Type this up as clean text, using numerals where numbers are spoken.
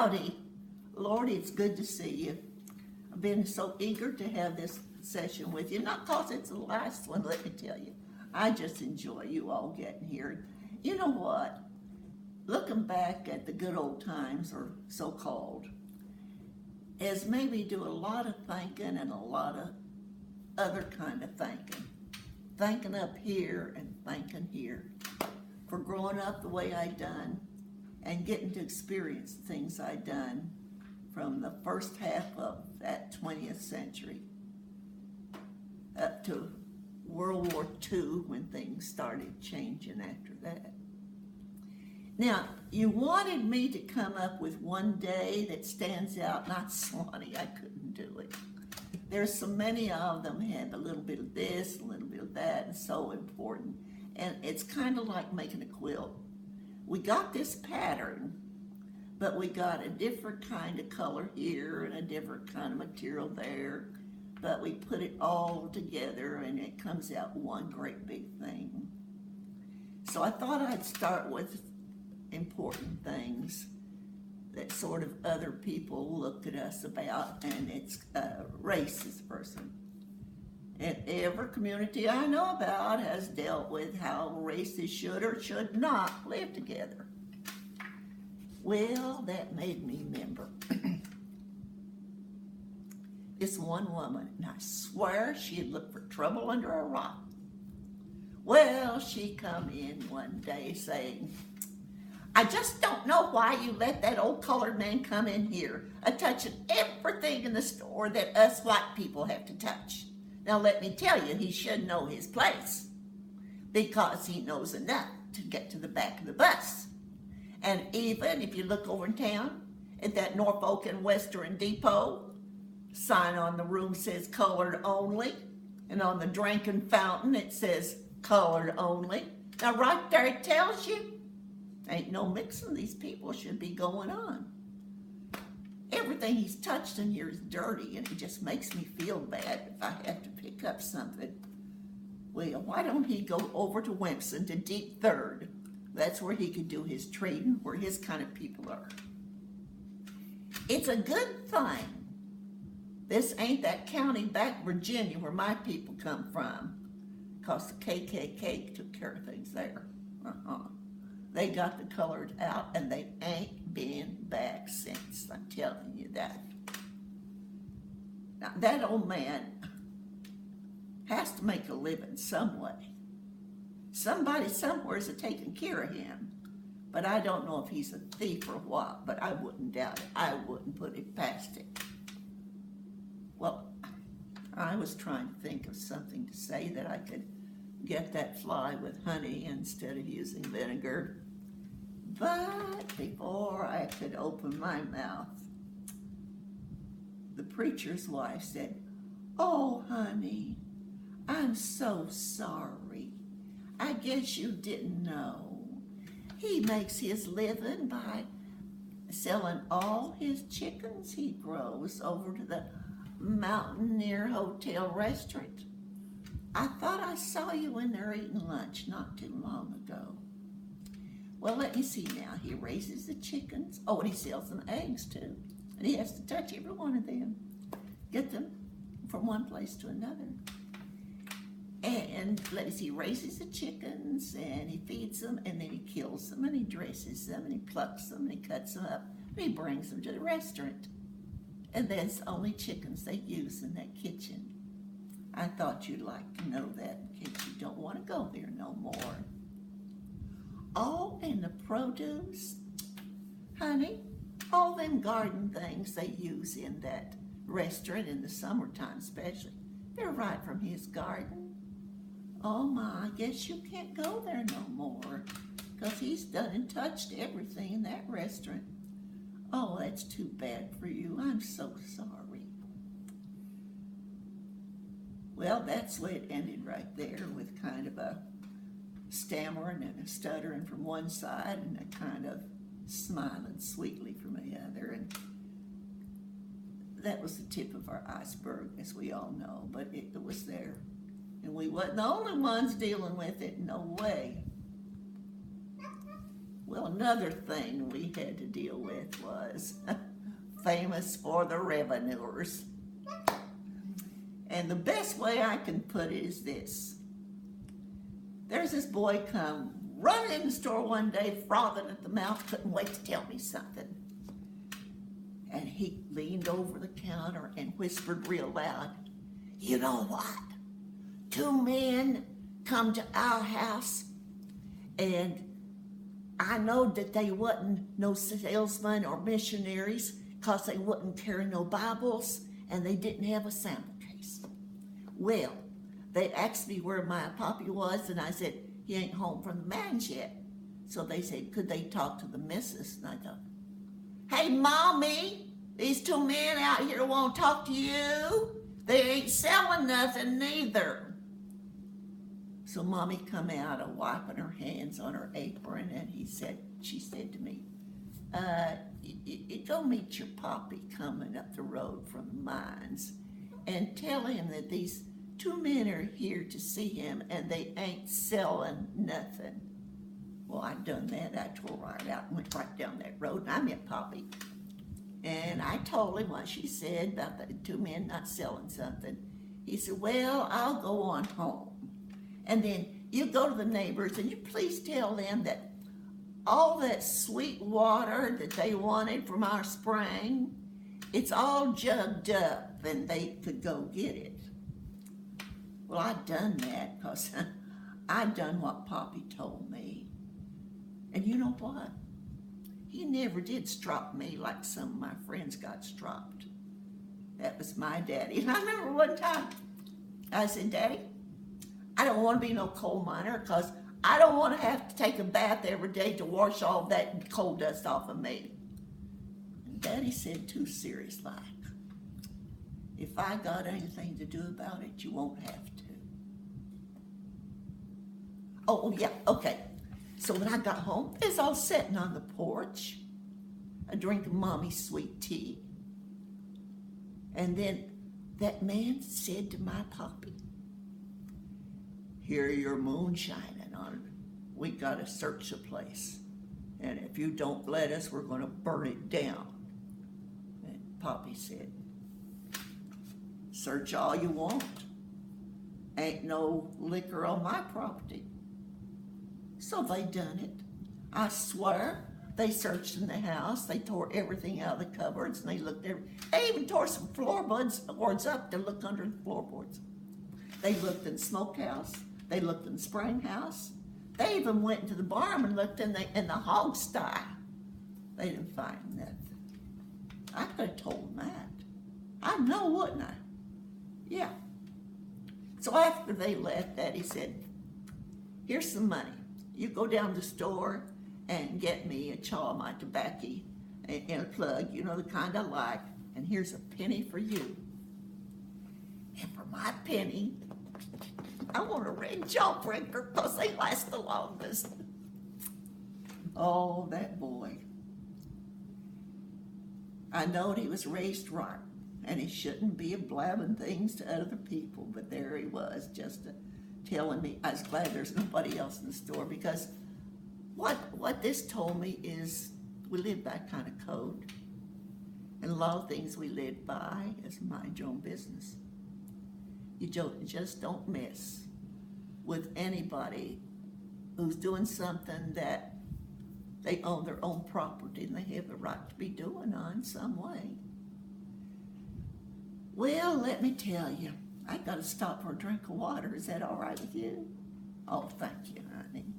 Howdy. Lordy, it's good to see you. I've been so eager to have this session with you. Not because it's the last one, let me tell you. I just enjoy you all getting here. You know what? Looking back at the good old times, or so-called, is maybe do a lot of thinking and a lot of other kind of thinking. Thinking up here and thinking here. For growing up the way I done and getting to experience the things I done from the first half of that 20th century up to World War II when things started changing after that. Now, you wanted me to come up with one day that stands out, not Swanee, I couldn't do it. There's so many of them have a little bit of this, a little bit of that, and so important. And it's kind of like making a quilt. We got this pattern, but we got a different kind of color here and a different kind of material there, but we put it all together and it comes out one great big thing. So I thought I'd start with important things that sort of other people look at us about, and it's race is the person. And every community I know about has dealt with how races should or should not live together. Well, that made me remember this one woman, and I swear she'd look for trouble under a rock. Well, she come in one day saying, I just don't know why you let that old colored man come in here, touching everything in the store that us white people have to touch. Now let me tell you, he should know his place because he knows enough to get to the back of the bus. And even if you look over in town at that Norfolk and Western Depot, sign on the room says colored only, and on the drinking fountain it says colored only. Now right there it tells you, ain't no mixing, these people should be going on. Everything he's touched in here is dirty, and it just makes me feel bad if I have to pick up something. Well, why don't he go over to Wimpson to Deep Third? That's where he could do his trading, where his kind of people are. It's a good thing this ain't that county back Virginia where my people come from, because the KKK took care of things there. They got the colored out, and they ain't been back since. I'm telling you that. Now, that old man has to make a living some way. Somebody somewhere is taking care of him. But I don't know if he's a thief or what, but I wouldn't doubt it. I wouldn't put it past him. Well, I was trying to think of something to say that I could get that fly with honey instead of using vinegar. But before I could open my mouth, the preacher's wife said, Oh, honey, I'm so sorry. I guess you didn't know. He makes his living by selling all his chickens he grows over to the Mountaineer Hotel restaurant. I thought I saw you in there eating lunch not too long ago. Well, let me see now. He raises the chickens. Oh, and he sells them eggs too. And he has to touch every one of them. Get them from one place to another. And let me see, he raises the chickens and he feeds them and then he kills them and he dresses them and he plucks them and he cuts them up and he brings them to the restaurant. And that's the only chickens they use in that kitchen. I thought you'd like to know that in case you don't want to go there no more. Oh, and the produce, honey, all them garden things they use in that restaurant in the summertime especially, they're right from his garden. Oh my, I guess you can't go there no more because he's done and touched everything in that restaurant. Oh, that's too bad for you. I'm so sorry. Well, that's the way it ended right there, with kind of a stammering and a stuttering from one side and a kind of smiling sweetly from the other. And that was the tip of our iceberg, as we all know, but it was there. And we wasn't the only ones dealing with it, no way. Well, another thing we had to deal with was was famous for the revenuers. And the best way I can put it is this. There's this boy come running in the store one day, frothing at the mouth, couldn't wait to tell me something. And he leaned over the counter and whispered real loud, "You know what? 2 men come to our house, and I know that they wasn't no salesmen or missionaries, because they wouldn't carry no Bibles, and they didn't have a sample case. Well, they asked me where my poppy was, and I said, he ain't home from the mines yet. So they said, could they talk to the missus? And I thought, hey, Mommy, these 2 men out here want to talk to you. They ain't selling nothing neither. So Mommy come out wiping her hands on her apron, and she said to me, you go meet your poppy coming up the road from the mines and tell him that these 2 men are here to see him and they ain't selling nothing. Well, I done that. I tore right out and went right down that road, and I met Poppy. And I told him what she said about the 2 men not selling something. He said, well, I'll go on home. And then you go to the neighbors and you please tell them that all that sweet water that they wanted from our spring, it's all jugged up and they could go get it. Well, I done that because I done what Poppy told me. And you know what? He never did strop me like some of my friends got stropped. That was my daddy. And I remember one time I said, Daddy, I don't want to be no coal miner because I don't want to have to take a bath every day to wash all that coal dust off of me. And Daddy said, too serious like, if I got anything to do about it, you won't have to. Oh, yeah, okay. So when I got home, I was all sitting on the porch, drinking Mommy's sweet tea. And then that man said to my Poppy, here you're moonshining on it. We gotta search the place. And if you don't let us, we're gonna burn it down. And Poppy said, search all you want. Ain't no liquor on my property. So they done it. I swear, they searched in the house. They tore everything out of the cupboards, and they looked there. They even tore some floorboards up to look under the floorboards. They looked in the smokehouse. They looked in the spring house. They even went into the barn and looked in the hog sty. They didn't find nothing. I could have told them that. I know, wouldn't I? Yeah. So after they left, Daddy said, here's some money. You go down to the store and get me a chaw of my tobacco and a plug, you know, the kind I like, and here's a penny for you. And for my penny, I want a red jawbreaker because they last the longest. Oh, that boy. I knowed he was raised right, and he shouldn't be blabbing things to other people, but there he was, just telling me. I was glad there's nobody else in the store, because what this told me is we live by kind of code, and a lot of things we live by is mind your own business. You just don't mess with anybody who's doing something that they own their own property and they have the right to be doing on some way. Well, let me tell you, I got to stop for a drink of water. Is that all right with you? Oh, thank you, honey.